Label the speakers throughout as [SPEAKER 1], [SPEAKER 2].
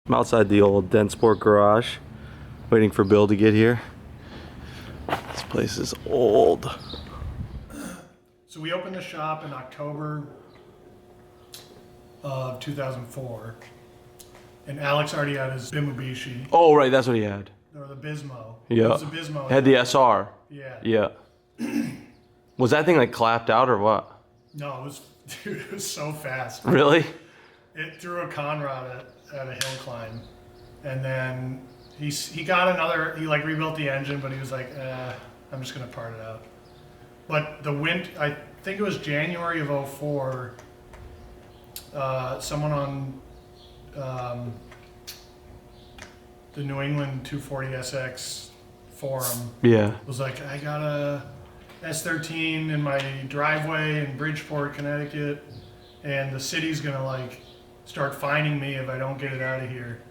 [SPEAKER 1] I'm outside the old Densport garage, waiting for Bill to get here. This place is old.
[SPEAKER 2] So we opened the shop in October of 2004, and Alex already had his Bimubishi,
[SPEAKER 1] Oh, right, that's what he had.
[SPEAKER 2] or the Bismo.
[SPEAKER 1] Yeah.
[SPEAKER 2] It was a Bismo.
[SPEAKER 1] It had the SR.
[SPEAKER 2] Yeah.
[SPEAKER 1] Yeah. Was that thing like clapped out or what?
[SPEAKER 2] No, it was, dude, it was so fast.
[SPEAKER 1] Really?
[SPEAKER 2] It threw a conrod at a hill climb, and then he got another. He like rebuilt the engine, but he was like, I'm just gonna part it out. But the wind, I think it was January of '04. Someone on the New England 240SX forum was like, I got a S13 in my driveway in Bridgeport, Connecticut, and the city's gonna like start fining me if I don't get it out of here.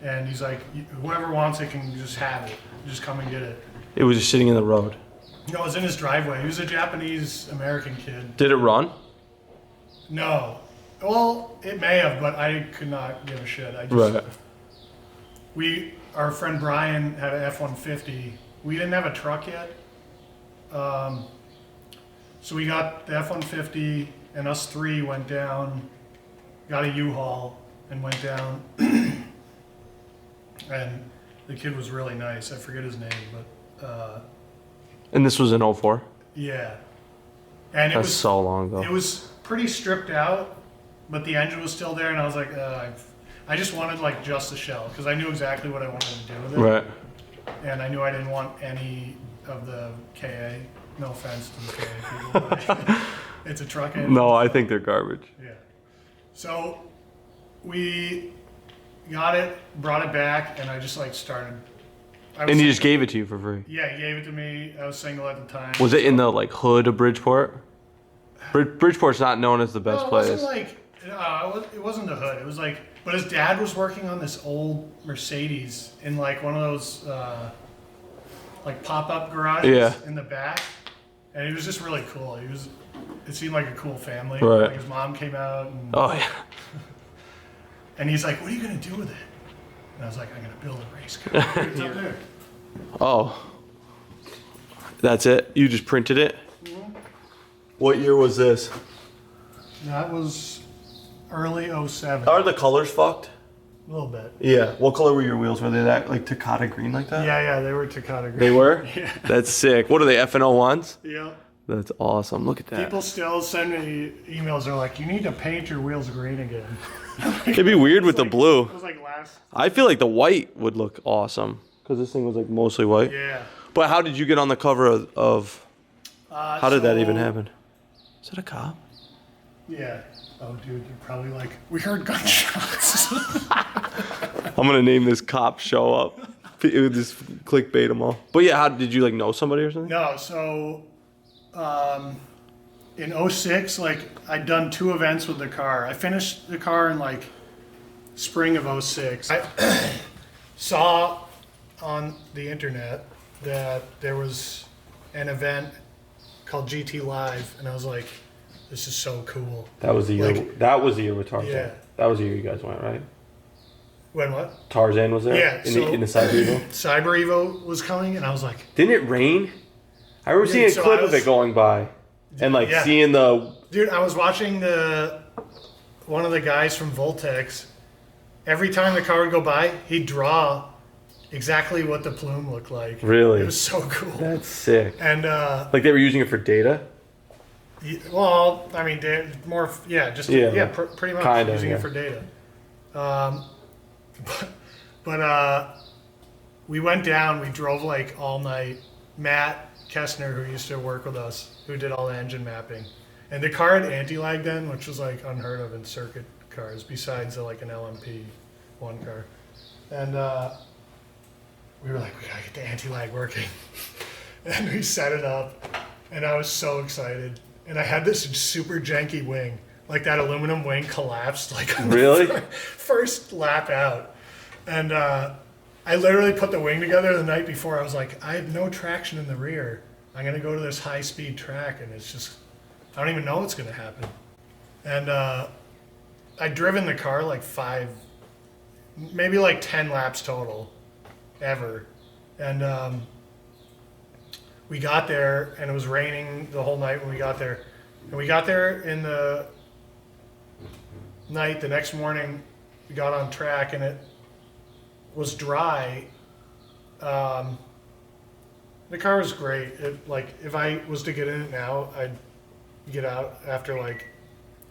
[SPEAKER 2] And he's like, whoever wants it can just have it. Just come and get it.
[SPEAKER 1] It was just sitting in the road.
[SPEAKER 2] No, it was in his driveway. He was a Japanese-American kid.
[SPEAKER 1] Did it run?
[SPEAKER 2] No. Well, it may have, but I could not give a shit. I just, our friend Brian had an F-150. We didn't have a truck yet. So we got the F-150, and us three went down, got a U-Haul, and went down. And the kid was really nice. I forget his name, but...
[SPEAKER 1] And this was in 04?
[SPEAKER 2] Yeah. And
[SPEAKER 1] That's so long ago.
[SPEAKER 2] It was pretty stripped out, but the engine was still there, and I was like, I just wanted like just the shell, because I knew exactly what I wanted to do with it.
[SPEAKER 1] Right.
[SPEAKER 2] And I knew I didn't want any of the KA. No offense to the KA people, but it's a truck engine.
[SPEAKER 1] No, I think they're garbage.
[SPEAKER 2] Yeah. So we got it, brought it back, and I just like started.
[SPEAKER 1] And he just gave it to you for free?
[SPEAKER 2] Yeah, he gave it to me. I was single at the time.
[SPEAKER 1] Was it in the like hood of Bridgeport? Bridgeport's not known as the best place.
[SPEAKER 2] It wasn't like, it wasn't the hood. It was like, but his dad was working on this old Mercedes in like one of those like pop-up garages in the back, and he was just really cool. It seemed like a cool family.
[SPEAKER 1] Right.
[SPEAKER 2] Like his mom came out. And,
[SPEAKER 1] oh yeah.
[SPEAKER 2] And he's like, "What are you gonna do with it?" And I was like, "I'm gonna build a race car." It's up there.
[SPEAKER 1] Oh. That's it? You just printed it?
[SPEAKER 2] Mm-hmm.
[SPEAKER 1] What year was this?
[SPEAKER 2] That was early '07.
[SPEAKER 1] Are the colors fucked?
[SPEAKER 2] A little bit.
[SPEAKER 1] Yeah. What color were your wheels? Were they that like Takata green like that?
[SPEAKER 2] Yeah, they were Takata green.
[SPEAKER 1] They were?
[SPEAKER 2] Yeah.
[SPEAKER 1] That's sick. What are they, F&01s?
[SPEAKER 2] Yeah.
[SPEAKER 1] That's awesome. Look at that.
[SPEAKER 2] People still send me emails. They're like, "You need to paint your wheels green again."
[SPEAKER 1] It'd be weird with the blue.
[SPEAKER 2] It was like last.
[SPEAKER 1] I feel like the white would look awesome because this thing was like mostly white.
[SPEAKER 2] Yeah.
[SPEAKER 1] But how did you get on the cover of how did that even happen? Is that a cop?
[SPEAKER 2] Yeah. Oh, dude, you're probably like, we heard gunshots.
[SPEAKER 1] I'm gonna name this cop show up. It would just clickbait them all. But yeah, how did you like know somebody or something?
[SPEAKER 2] No, so in '06, like I'd done 2 events with the car. I finished the car in like spring of '06. I saw on the internet that there was an event called GT Live, and I was like, this is so cool.
[SPEAKER 1] That was the year.
[SPEAKER 2] Like,
[SPEAKER 1] that was the year with Tarzan.
[SPEAKER 2] Yeah.
[SPEAKER 1] That was the year you guys went, right?
[SPEAKER 2] When what?
[SPEAKER 1] Tarzan was there.
[SPEAKER 2] Yeah.
[SPEAKER 1] In the Cyber Evo.
[SPEAKER 2] Cyber Evo was coming, and I was like,
[SPEAKER 1] didn't it rain? I remember seeing a clip of it going by, and like seeing the.
[SPEAKER 2] Dude, I was watching one of the guys from Voltex. Every time the car would go by, he'd draw exactly what the plume looked like.
[SPEAKER 1] Really?
[SPEAKER 2] It was so cool.
[SPEAKER 1] That's sick.
[SPEAKER 2] And
[SPEAKER 1] like they were using it for data.
[SPEAKER 2] Well, I mean, pretty much
[SPEAKER 1] kinda,
[SPEAKER 2] using it for data. But we went down. We drove like all night. Matt Kessner, who used to work with us, who did all the engine mapping, and the car had anti-lag then, which was like unheard of in circuit cars, besides like an LMP1 car. And we were like, we gotta get the anti-lag working, and we set it up, and I was so excited. And I had this super janky wing. Like that aluminum wing collapsed like on the first lap out. And I literally put the wing together the night before. I was like, I have no traction in the rear. I'm going to go to this high-speed track, and it's just, I don't even know what's going to happen. And I'd driven the car like maybe like 10 laps total, ever. And we got there, and it was raining the whole night when we got there. And we got there in the night. The next morning, we got on track, and it was dry. The car was great. Like, if I was to get in it now, I'd get out after like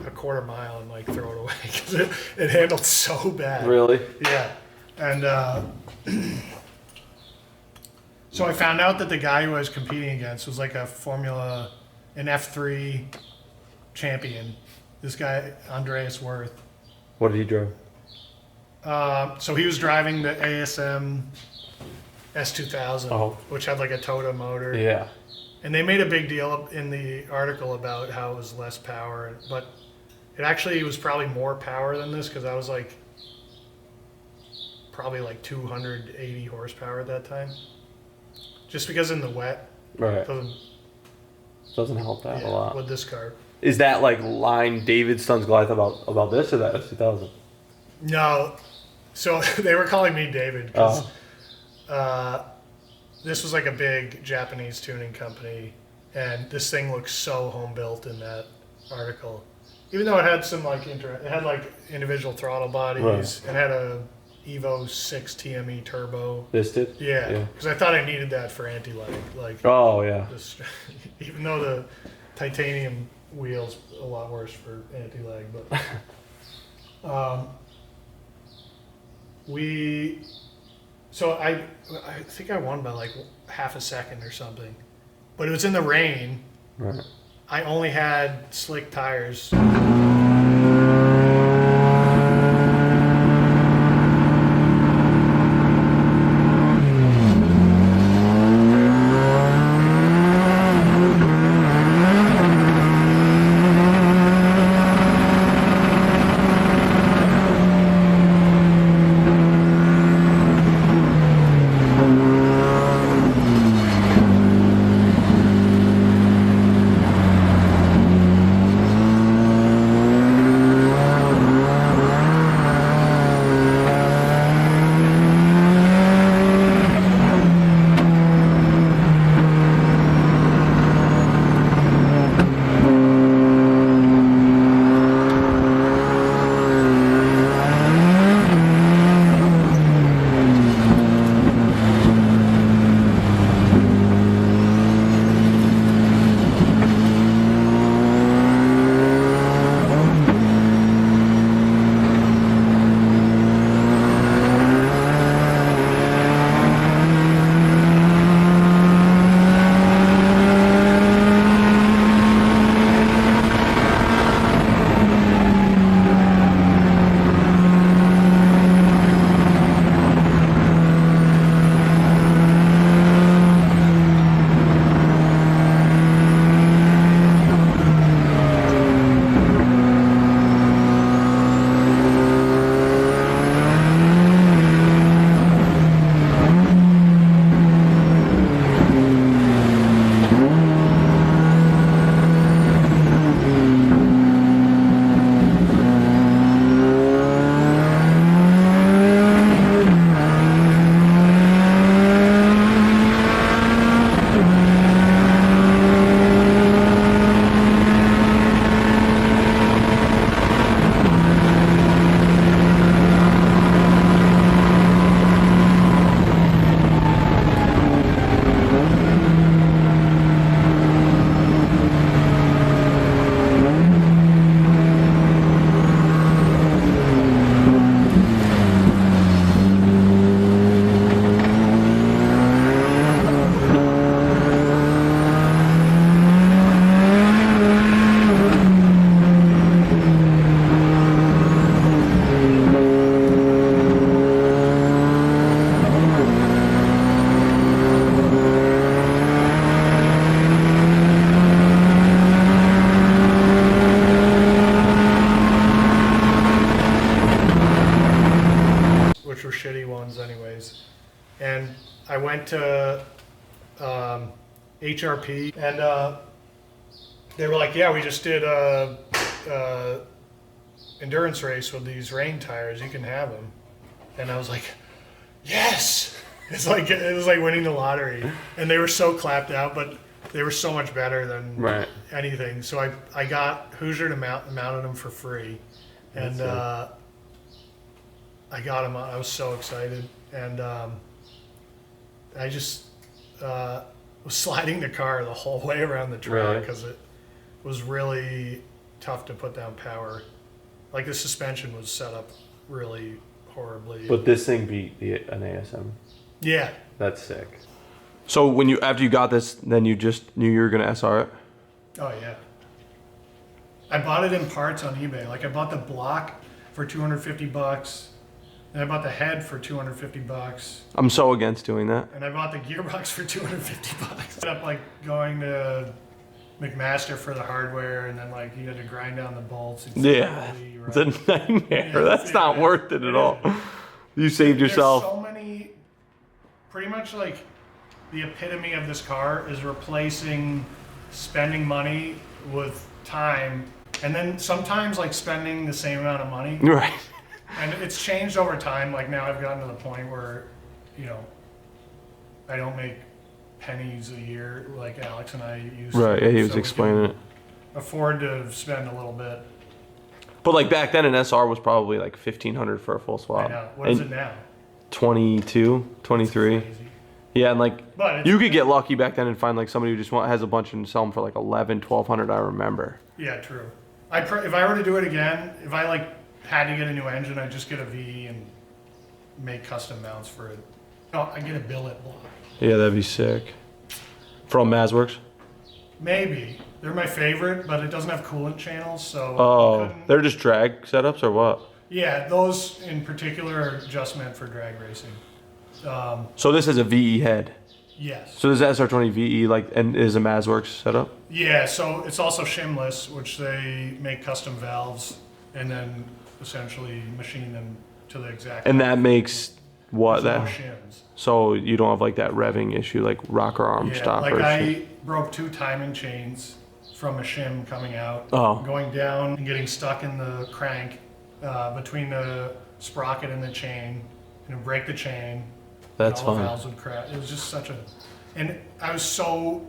[SPEAKER 2] a quarter mile and like throw it away because it handled so bad.
[SPEAKER 1] Really?
[SPEAKER 2] Yeah. And so I found out that the guy who I was competing against was like an F3 champion. This guy, Andreas Worth.
[SPEAKER 1] What did he drive?
[SPEAKER 2] So he was driving the ASM S2000, which had like a Toyota motor.
[SPEAKER 1] Yeah.
[SPEAKER 2] And they made a big deal in the article about how it was less power, but it actually was probably more power than this because I was like probably like 280 horsepower at that time. Just because in the wet,
[SPEAKER 1] Right. Doesn't help that a lot.
[SPEAKER 2] With this car.
[SPEAKER 1] Is that like line David's son's Goliath about this or that S2000?
[SPEAKER 2] No. So they were calling me David because this was like a big Japanese tuning company, and this thing looks so home built in that article. Even though it had some like it had like individual throttle bodies, right. And had a Evo 6 TME turbo.
[SPEAKER 1] This did?
[SPEAKER 2] Yeah, because I thought I needed that for anti-lag. Like,
[SPEAKER 1] oh yeah.
[SPEAKER 2] Even though the titanium wheel's a lot worse for anti-lag, but So I think I won by like half a second or something, but it was in the rain.
[SPEAKER 1] Right.
[SPEAKER 2] I only had slick tires. And I went to HRP, and they were like, yeah, we just did a endurance race with these rain tires. You can have them. and I was like, yes. It was like winning the lottery, and they were so clapped out, but they were so much better than anything. So I got Hoosier to mounted them for free, and I got them. I was so excited, and I just was sliding the car the whole way around the track because it was really tough to put down power. Like the suspension was set up really horribly.
[SPEAKER 1] But this thing beat an ASM.
[SPEAKER 2] Yeah.
[SPEAKER 1] That's sick. So after you got this, then you just knew you were gonna SR it?
[SPEAKER 2] Oh yeah. I bought it in parts on eBay. Like I bought the block for $250, and I bought the head for $250.
[SPEAKER 1] I'm so against doing that.
[SPEAKER 2] And I bought the gearbox for $250. Ended up like going to McMaster for the hardware, and then like you had to grind down the bolts.
[SPEAKER 1] Yeah, it's a nightmare. Yeah, that's not worth it at all. You saved yourself.
[SPEAKER 2] There's so many. Pretty much like the epitome of this car is replacing spending money with time, and then sometimes like spending the same amount of money.
[SPEAKER 1] Right.
[SPEAKER 2] And it's changed over time. Like now I've gotten to the point where, you know, I don't make pennies a year like Alex and I used to.
[SPEAKER 1] Right, yeah, he was
[SPEAKER 2] so
[SPEAKER 1] explaining it.
[SPEAKER 2] Afford to spend a little bit.
[SPEAKER 1] But like back then an SR was probably like $1,500 for a full swap.
[SPEAKER 2] I know. What is it now?
[SPEAKER 1] 22, 23.
[SPEAKER 2] Crazy.
[SPEAKER 1] Yeah, and like you could get lucky back then and find like somebody who just has a bunch and sell them for like 1,100, 1,200. I remember.
[SPEAKER 2] Yeah, true. If I were to do it again, if I like had to get a new engine, I'd just get a VE and make custom mounts for it. Oh, I get a billet block.
[SPEAKER 1] Yeah, that'd be sick. From Mazworks?
[SPEAKER 2] Maybe. They're my favorite, but it doesn't have coolant channels, so.
[SPEAKER 1] Oh, they're just drag setups or what?
[SPEAKER 2] Yeah, those in particular are just meant for drag racing.
[SPEAKER 1] So this is a VE head.
[SPEAKER 2] Yes.
[SPEAKER 1] So this is SR20 VE and is a Mazworks setup?
[SPEAKER 2] Yeah, so it's also shimless, which they make custom valves and then essentially machine them to the exact.
[SPEAKER 1] And that makes what
[SPEAKER 2] no
[SPEAKER 1] that?
[SPEAKER 2] shims.
[SPEAKER 1] So you don't have like that revving issue like rocker arm stop.
[SPEAKER 2] Like I broke 2 timing chains from a shim coming out, going down and getting stuck in the crank between the sprocket and the chain, and break the chain.
[SPEAKER 1] That's
[SPEAKER 2] all the
[SPEAKER 1] fun.
[SPEAKER 2] valves would crack. It was just such a, and I was so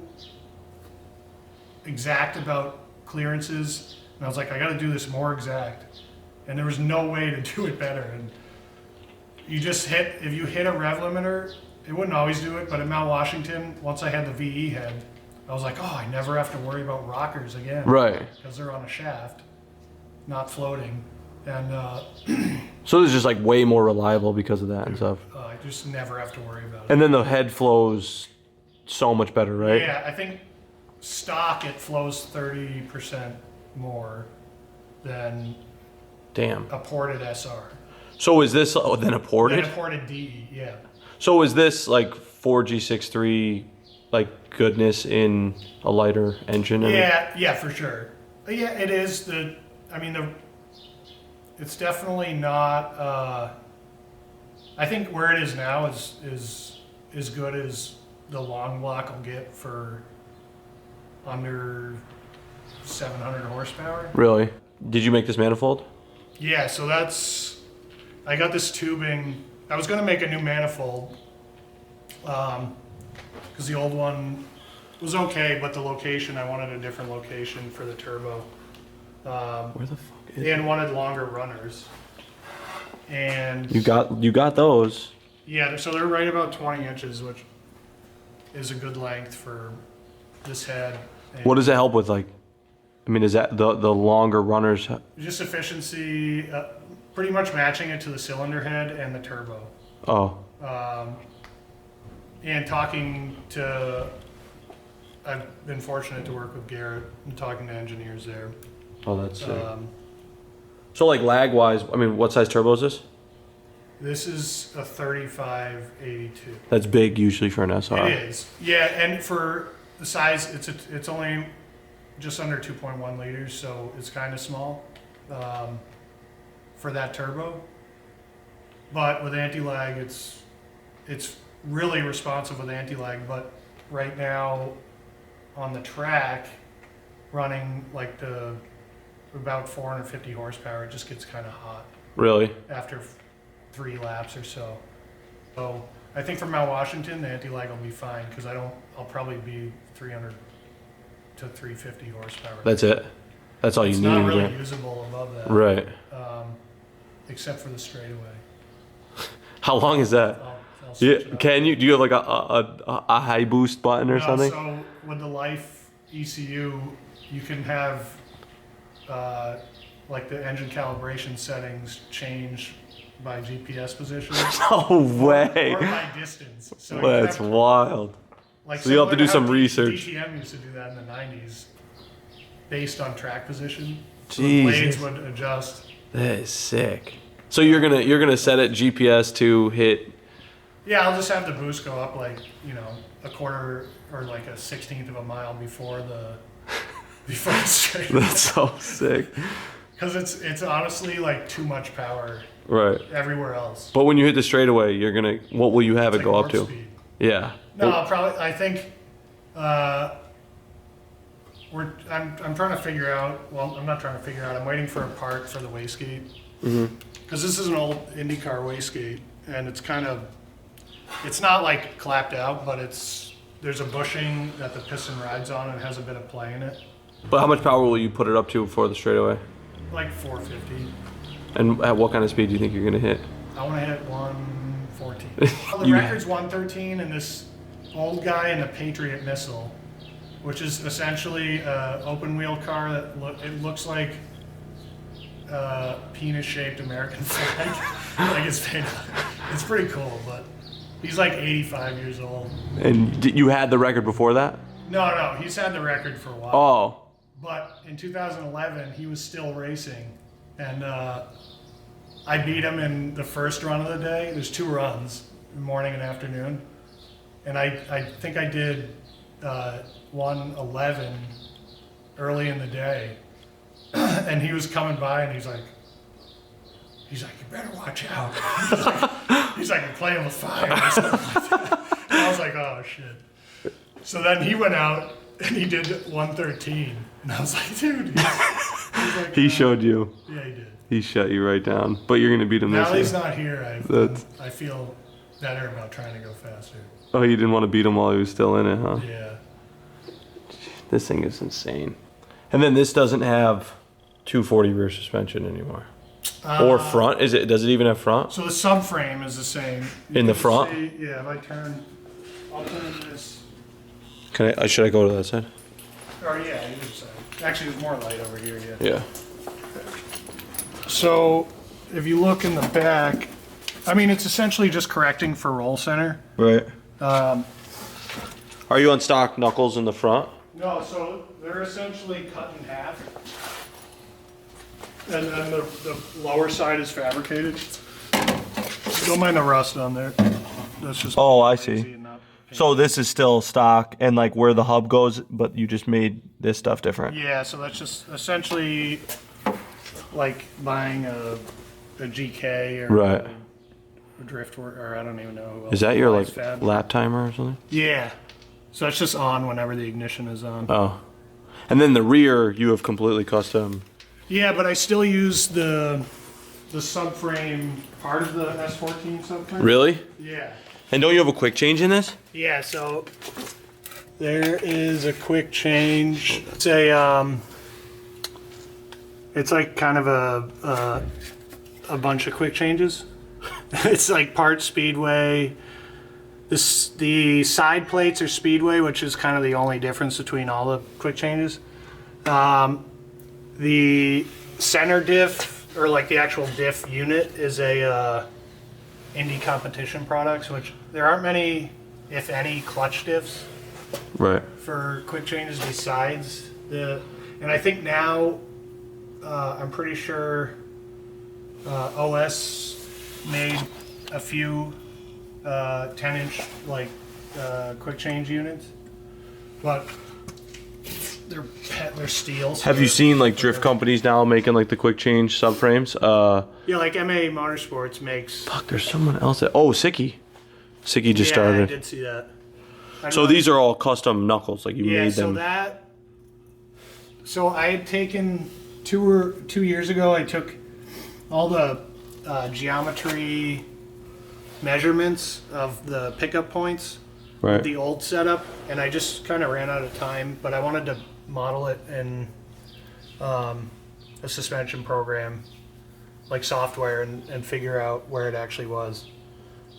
[SPEAKER 2] exact about clearances, and I was like, I got to do this more exact, and there was no way to do it better. And you just if you hit a rev limiter, it wouldn't always do it, but at Mount Washington, once I had the VE head, I was like, oh, I never have to worry about rockers again.
[SPEAKER 1] Right.
[SPEAKER 2] Because they're on a shaft, not floating. And
[SPEAKER 1] so it's just like way more reliable because of that and stuff.
[SPEAKER 2] I just never have to worry about it.
[SPEAKER 1] And then the head flows so much better, right?
[SPEAKER 2] Yeah, I think stock it flows 30% more than a ported SR.
[SPEAKER 1] So is this then a ported?
[SPEAKER 2] Then a ported DE, yeah.
[SPEAKER 1] So is this like 4G63 like goodness in a lighter engine?
[SPEAKER 2] Yeah, for sure. Yeah, it is it's definitely not. I think where it is now is as good as the long block will get for under 700 horsepower.
[SPEAKER 1] Really? Did you make this manifold?
[SPEAKER 2] Yeah, so I got this tubing. I was going to make a new manifold because the old one was okay, but the location, I wanted a different location for the turbo.
[SPEAKER 1] Where the fuck is
[SPEAKER 2] and wanted longer runners. And
[SPEAKER 1] you got those.
[SPEAKER 2] Yeah, so they're right about 20 inches, which is a good length for this head. And
[SPEAKER 1] what does it help with? Like, I mean, is that the longer runners?
[SPEAKER 2] just efficiency, pretty much matching it to the cylinder head and the turbo.
[SPEAKER 1] Oh.
[SPEAKER 2] And talking to, I've been fortunate to work with Garrett and talking to engineers there.
[SPEAKER 1] Oh, that's sick. So like lag wise, I mean, what size turbo is this?
[SPEAKER 2] This is a 3582.
[SPEAKER 1] That's big usually for an SR.
[SPEAKER 2] It is. Yeah, and for the size, it's only just under 2.1 liters, so it's kind of small for that turbo. But with anti-lag, it's really responsive with anti-lag. But right now, on the track, running like about 450 horsepower, it just gets kind of hot.
[SPEAKER 1] Really?
[SPEAKER 2] After 3 laps or so. So I think for Mount Washington, the anti-lag will be fine because I'll probably be 300 to 350 horsepower.
[SPEAKER 1] That's it. That's all you
[SPEAKER 2] It's
[SPEAKER 1] need.
[SPEAKER 2] not really
[SPEAKER 1] right?
[SPEAKER 2] usable above that.
[SPEAKER 1] Right.
[SPEAKER 2] Except for the straightaway.
[SPEAKER 1] How long is that?
[SPEAKER 2] I'll switch it up.
[SPEAKER 1] Can you? Do you have like a high boost button or
[SPEAKER 2] No,
[SPEAKER 1] something?
[SPEAKER 2] So with the Life ECU, you can have like the engine calibration settings change by GPS position.
[SPEAKER 1] No way.
[SPEAKER 2] Or by distance. So you
[SPEAKER 1] That's
[SPEAKER 2] have,
[SPEAKER 1] wild.
[SPEAKER 2] like,
[SPEAKER 1] So you'll have to do
[SPEAKER 2] similar
[SPEAKER 1] some
[SPEAKER 2] how
[SPEAKER 1] research.
[SPEAKER 2] DTM used to do that in the 90s based on track position. So the
[SPEAKER 1] Jesus.
[SPEAKER 2] blades would adjust.
[SPEAKER 1] That is sick. So you're gonna set it GPS to hit.
[SPEAKER 2] Yeah, I'll just have the boost go up like, a quarter or like a 16th of a mile before the straight.
[SPEAKER 1] That's so sick.
[SPEAKER 2] Because it's honestly like too much power
[SPEAKER 1] Right.
[SPEAKER 2] everywhere else.
[SPEAKER 1] But when you hit the straightaway, what will you have
[SPEAKER 2] It's
[SPEAKER 1] it go
[SPEAKER 2] like
[SPEAKER 1] up to?
[SPEAKER 2] warp speed.
[SPEAKER 1] Yeah.
[SPEAKER 2] No, I think I'm trying to figure out, well, I'm not trying to figure out, I'm waiting for a part for the wastegate. Because this is an old IndyCar wastegate, and it's not like clapped out, but there's a bushing that the piston rides on and it has a bit of play in it.
[SPEAKER 1] But how much power will you put it up to for the straightaway?
[SPEAKER 2] Like 450.
[SPEAKER 1] And at what kind of speed do you think you're gonna hit?
[SPEAKER 2] I want to hit 114. Well, the record's 113, and this old guy in the Patriot missile, which is essentially an open wheel car that it looks like a penis-shaped American flag. Like it's pretty cool, but he's like 85 years old.
[SPEAKER 1] And you had the record before that?
[SPEAKER 2] No, he's had the record for a while.
[SPEAKER 1] Oh.
[SPEAKER 2] But in 2011, he was still racing, and I beat him in the first run of the day. There's 2 runs, morning and afternoon, and I think I did 111 early in the day, and he was coming by, and he's like, you better watch out. He's like, you're playing with fire or something like that. And I was like, oh shit. So then he went out and he did 113, and I was like, dude. He's like,
[SPEAKER 1] He showed you.
[SPEAKER 2] Yeah, he did.
[SPEAKER 1] He shut you right down. But you're gonna beat him
[SPEAKER 2] Now
[SPEAKER 1] this
[SPEAKER 2] that he's
[SPEAKER 1] year.
[SPEAKER 2] not here, I feel better about trying to go faster.
[SPEAKER 1] Oh, you didn't want to beat him while he was still in it, huh?
[SPEAKER 2] Yeah.
[SPEAKER 1] This thing is insane. And then this doesn't have 240 rear suspension anymore. Or front? Does it even have front?
[SPEAKER 2] So the subframe is the same.
[SPEAKER 1] In the front?
[SPEAKER 2] Yeah, if I'll turn this.
[SPEAKER 1] Should I go to that side?
[SPEAKER 2] Or yeah, either side. Actually, there's more light over here. Yeah.
[SPEAKER 1] Yeah.
[SPEAKER 2] So if you look in the back, I mean, it's essentially just correcting for roll center.
[SPEAKER 1] Right. Are you on stock knuckles in the front?
[SPEAKER 2] No, so they're essentially cut in half. And then the lower side is fabricated. Don't mind the rust on there. That's just.
[SPEAKER 1] Oh, I
[SPEAKER 2] lazy
[SPEAKER 1] see.
[SPEAKER 2] and not painted.
[SPEAKER 1] So this is still stock and like where the hub goes, but you just made this stuff different.
[SPEAKER 2] Yeah, so that's just essentially like buying a GK or
[SPEAKER 1] Right.
[SPEAKER 2] a Driftwood, or I don't even know who else.
[SPEAKER 1] Is that your like
[SPEAKER 2] buys fab.
[SPEAKER 1] lap timer or something?
[SPEAKER 2] Yeah. So it's just on whenever the ignition is on.
[SPEAKER 1] Oh. And then the rear you have completely custom.
[SPEAKER 2] Yeah, but I still use the subframe part of the S14 subframe.
[SPEAKER 1] Really?
[SPEAKER 2] Yeah.
[SPEAKER 1] And don't you have a quick change in this?
[SPEAKER 2] Yeah, so there is a quick change. It's like kind of a bunch of quick changes. It's like part Speedway. The side plates are Speedway, which is kind of the only difference between all the quick changes. The center diff, or like the actual diff unit, is a Indy competition products, which there aren't many, if any, clutch diffs
[SPEAKER 1] Right.
[SPEAKER 2] for quick changes besides the. And I think now, I'm pretty sure OS made a few 10-inch like quick change units, but they're steel. So
[SPEAKER 1] Have you seen like drift companies now making like the quick change subframes?
[SPEAKER 2] Yeah, like MA Motorsports makes.
[SPEAKER 1] Fuck, there's someone else that. Oh, Sicky. Sicky just
[SPEAKER 2] I
[SPEAKER 1] started.
[SPEAKER 2] did see that.
[SPEAKER 1] So these are all custom knuckles, like you made them.
[SPEAKER 2] So I had taken 2 years ago. I took all the geometry measurements of the pickup points
[SPEAKER 1] Right.
[SPEAKER 2] with the old setup, and I just kind of ran out of time, but I wanted to model it in a suspension program, like software, and figure out where it actually was.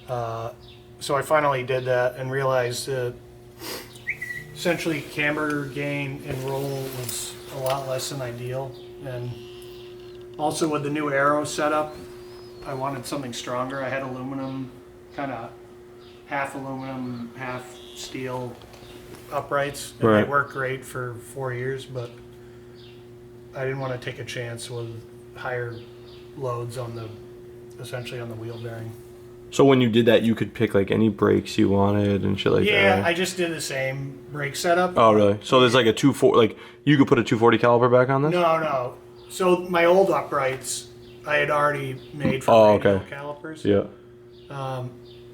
[SPEAKER 2] So I finally did that and realized that essentially camber gain and roll was a lot less than ideal. And also with the new aero setup, I wanted something stronger. I had aluminum, kind of half aluminum, half steel uprights, and
[SPEAKER 1] Right.
[SPEAKER 2] they worked great for 4 years, but I didn't want to take a chance with higher loads on the, essentially on the wheel bearing.
[SPEAKER 1] So when you did that, you could pick like any brakes you wanted and shit like
[SPEAKER 2] Yeah,
[SPEAKER 1] that.
[SPEAKER 2] I just did the same brake setup.
[SPEAKER 1] Oh really? So there's like a 240, like you could put a 240 caliper back on this?
[SPEAKER 2] No. So my old uprights, I had already made for radial
[SPEAKER 1] okay.
[SPEAKER 2] calipers.
[SPEAKER 1] Yeah.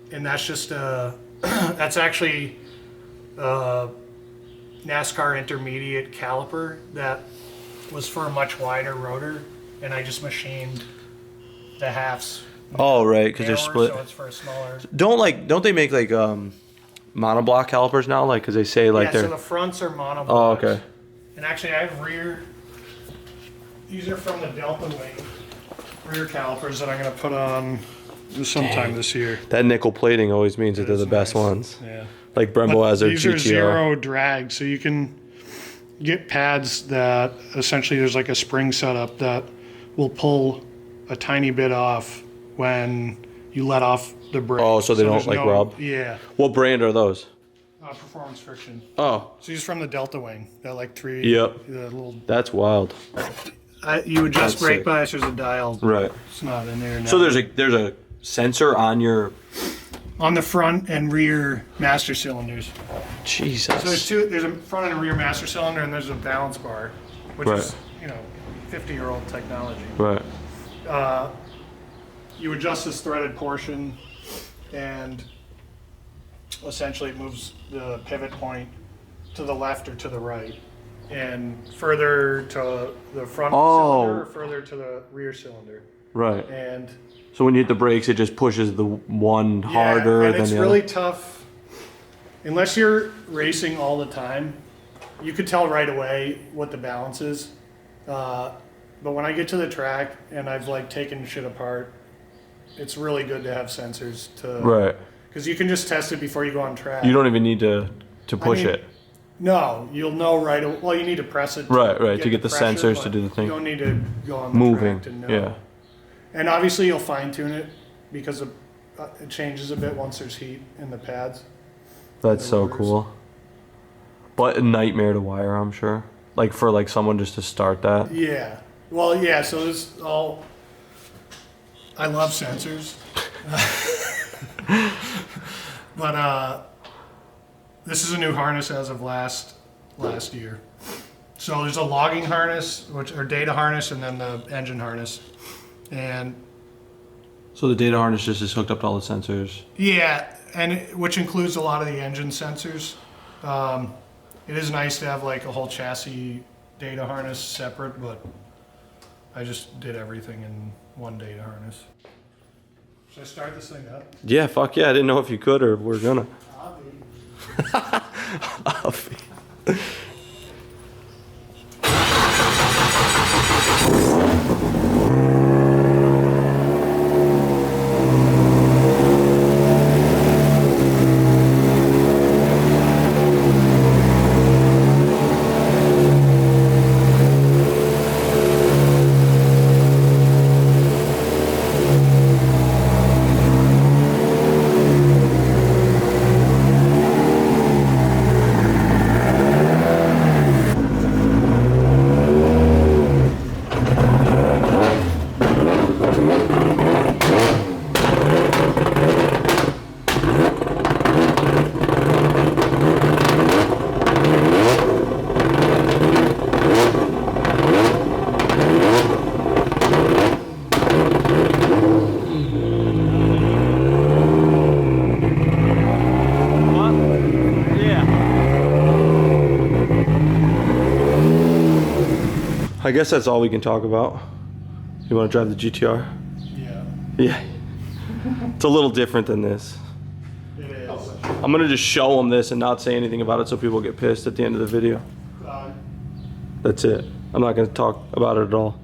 [SPEAKER 2] And that's just that's actually a NASCAR intermediate caliper that was for a much wider rotor, and I just machined the halves.
[SPEAKER 1] Oh right, because they're
[SPEAKER 2] narrower,
[SPEAKER 1] split.
[SPEAKER 2] So it's for a smaller.
[SPEAKER 1] Don't they make like monoblock calipers now? Like, because they say like
[SPEAKER 2] Yeah,
[SPEAKER 1] they're.
[SPEAKER 2] so the fronts are monoblocks.
[SPEAKER 1] Oh okay.
[SPEAKER 2] And actually, I have rear. These are from the Delta Wing rear calipers that I'm going to put on sometime this year.
[SPEAKER 1] That nickel plating always means that they're
[SPEAKER 2] That
[SPEAKER 1] the
[SPEAKER 2] is
[SPEAKER 1] best
[SPEAKER 2] nice.
[SPEAKER 1] ones.
[SPEAKER 2] Yeah.
[SPEAKER 1] Like Brembo has their
[SPEAKER 2] These
[SPEAKER 1] GTR.
[SPEAKER 2] are zero drag, so you can get pads that essentially there's like a spring setup that will pull a tiny bit off when you let off the brake.
[SPEAKER 1] Oh, so they don't,
[SPEAKER 2] there's
[SPEAKER 1] like, rub?
[SPEAKER 2] Yeah.
[SPEAKER 1] What brand are those?
[SPEAKER 2] Performance friction.
[SPEAKER 1] Oh,
[SPEAKER 2] So these from the Delta Wing. That like three.
[SPEAKER 1] Yep.
[SPEAKER 2] The little.
[SPEAKER 1] that's wild.
[SPEAKER 2] You adjust
[SPEAKER 1] That's
[SPEAKER 2] brake
[SPEAKER 1] sick.
[SPEAKER 2] bias. There's a dial.
[SPEAKER 1] Right.
[SPEAKER 2] It's not in there now.
[SPEAKER 1] So there's a sensor on your.
[SPEAKER 2] on the front and rear master cylinders.
[SPEAKER 1] Jesus.
[SPEAKER 2] So there's two. There's a front and a rear master cylinder, and there's a balance bar, which
[SPEAKER 1] Right.
[SPEAKER 2] is 50-year-old technology.
[SPEAKER 1] Right.
[SPEAKER 2] You adjust this threaded portion, and essentially it moves the pivot point to the left or to the right, and further to the front cylinder or further to the rear cylinder.
[SPEAKER 1] Right.
[SPEAKER 2] And
[SPEAKER 1] So when you hit the brakes, it just pushes the one harder
[SPEAKER 2] and
[SPEAKER 1] than
[SPEAKER 2] it's
[SPEAKER 1] the
[SPEAKER 2] really
[SPEAKER 1] other.
[SPEAKER 2] tough. Unless you're racing all the time, you could tell right away what the balance is. But when I get to the track and I've like taken shit apart, it's really good to have sensors to.
[SPEAKER 1] Right.
[SPEAKER 2] Because you can just test it before you go on track.
[SPEAKER 1] You don't even need to push
[SPEAKER 2] mean,
[SPEAKER 1] it.
[SPEAKER 2] No, you'll know right away. Well, you need to press it.
[SPEAKER 1] Right, to get the
[SPEAKER 2] pressure,
[SPEAKER 1] sensors
[SPEAKER 2] but
[SPEAKER 1] to do the thing.
[SPEAKER 2] You don't need to go on the
[SPEAKER 1] Moving.
[SPEAKER 2] track to know.
[SPEAKER 1] Yeah.
[SPEAKER 2] And obviously you'll fine tune it because it changes a bit once there's heat in the pads.
[SPEAKER 1] That's
[SPEAKER 2] The
[SPEAKER 1] so
[SPEAKER 2] rotors.
[SPEAKER 1] cool. But a nightmare to wire, I'm sure. Like for like someone just to start that.
[SPEAKER 2] Yeah. Well, yeah. So this all. I love sensors, but this is a new harness as of last year. So there's a logging harness, or data harness, and then the engine harness, and
[SPEAKER 1] So the data harness just is hooked up to all the sensors.
[SPEAKER 2] yeah, which includes a lot of the engine sensors. It is nice to have like a whole chassis data harness separate, but I just did everything in one data harness. Should I start this thing up?
[SPEAKER 1] Yeah, fuck yeah. I didn't know if you could or we're gonna. I guess that's all we can talk about. You want to drive the GTR?
[SPEAKER 2] Yeah.
[SPEAKER 1] Yeah. It's a little different than this.
[SPEAKER 2] It is.
[SPEAKER 1] I'm gonna just show them this and not say anything about it so people get pissed at the end of the video. That's it. I'm not gonna talk about it at all.